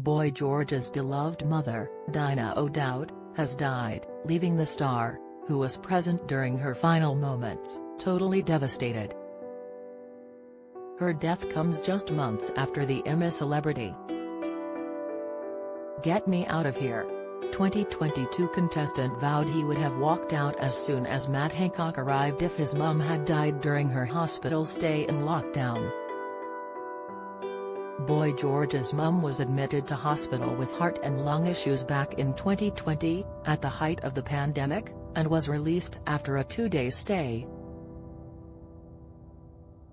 Boy George's beloved mother, Dinah O'Dowd, has died, leaving the star, who was present during her final moments, totally devastated. Her death comes just months after the Emmy celebrity. "Get me out of here." 2022 contestant vowed he would have walked out as soon as Matt Hancock arrived if his mum had died during her hospital stay in lockdown. Boy George's mum was admitted to hospital with heart and lung issues back in 2020, at the height of the pandemic, and was released after a 2-day stay.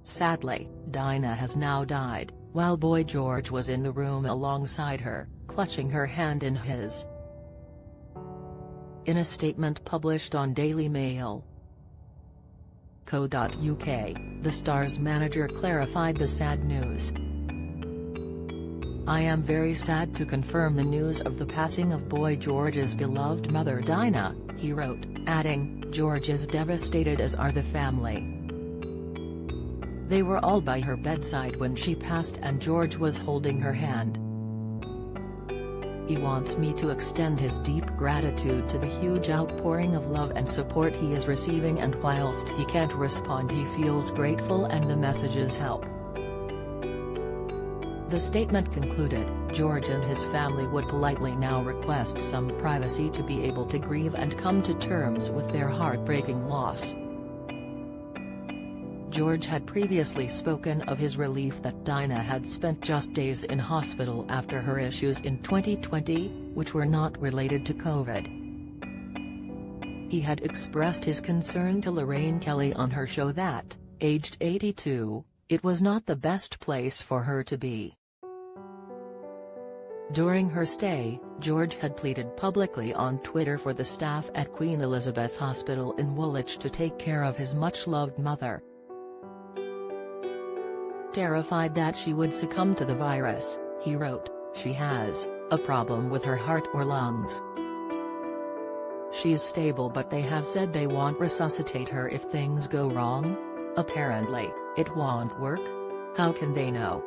Sadly, Dinah has now died, while Boy George was in the room alongside her, clutching her hand in his. In a statement published on Daily Mail. Co.uk, the star's manager clarified the sad news. "I am very sad to confirm the news of the passing of Boy George's beloved mother Dinah," he wrote, adding, "George is devastated as are the family. They were all by her bedside when she passed and George was holding her hand. He wants me to extend his deep gratitude to the huge outpouring of love and support he is receiving, and whilst he can't respond he feels grateful and the messages help." The statement concluded, George and his family would politely now request some privacy to be able to grieve and come to terms with their heartbreaking loss. George had previously spoken of his relief that Dinah had spent just days in hospital after her issues in 2020, which were not related to COVID. He had expressed his concern to Lorraine Kelly on her show that, aged 82, it was not the best place for her to be. During her stay, George had pleaded publicly on Twitter for the staff at Queen Elizabeth Hospital in Woolwich to take care of his much-loved mother. Terrified that she would succumb to the virus, he wrote, "She has a problem with her heart or lungs. She's stable, but they have said they won't resuscitate her if things go wrong. Apparently, it won't work. How can they know?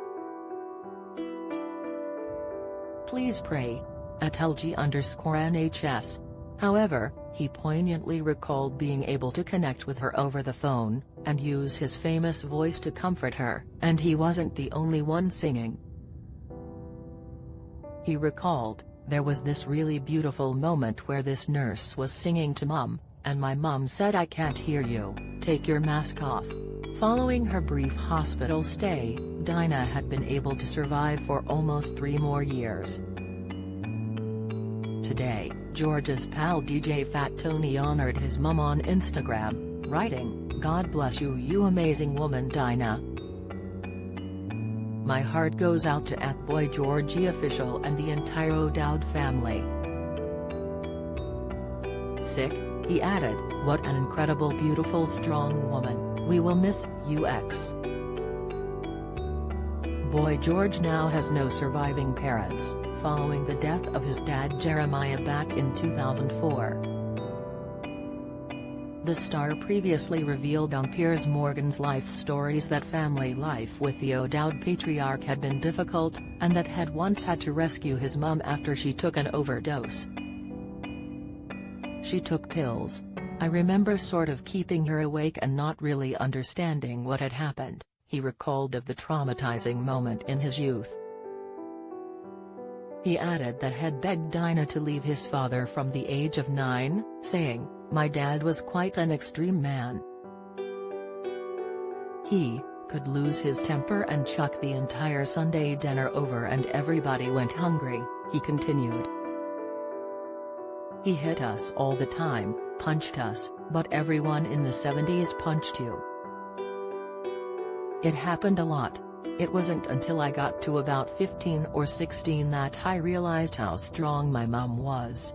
Please pray. At LG_NHS. However, he poignantly recalled being able to connect with her over the phone, and use his famous voice to comfort her, and he wasn't the only one singing. He recalled, "There was this really beautiful moment where this nurse was singing to Mum, and my mum said, 'I can't hear you, take your mask off.'" Following her brief hospital stay, Dinah had been able to survive for almost 3 more years. Today, George's pal DJ Fat Tony honored his mum on Instagram, writing, "God bless you, you amazing woman Dinah. My heart goes out to @BoyGeorgie_official and the entire O'Dowd family." Sick, he added, "What an incredible, beautiful, strong woman. We will miss you X." Boy George now has no surviving parents, following the death of his dad Jeremiah back in 2004. The star previously revealed on Piers Morgan's Life Stories that family life with the O'Dowd patriarch had been difficult, and that had once had to rescue his mum after she took an overdose. "She took pills. I remember sort of keeping her awake and not really understanding what had happened," he recalled of the traumatizing moment in his youth. He added that had begged Dinah to leave his father from the age of 9, saying, "My dad was quite an extreme man. He could lose his temper and chuck the entire Sunday dinner over and everybody went hungry," he continued. "He hit us all the time, punched us, but everyone in the 70s punched you. It happened a lot. It wasn't until I got to about 15 or 16 that I realized how strong my mum was."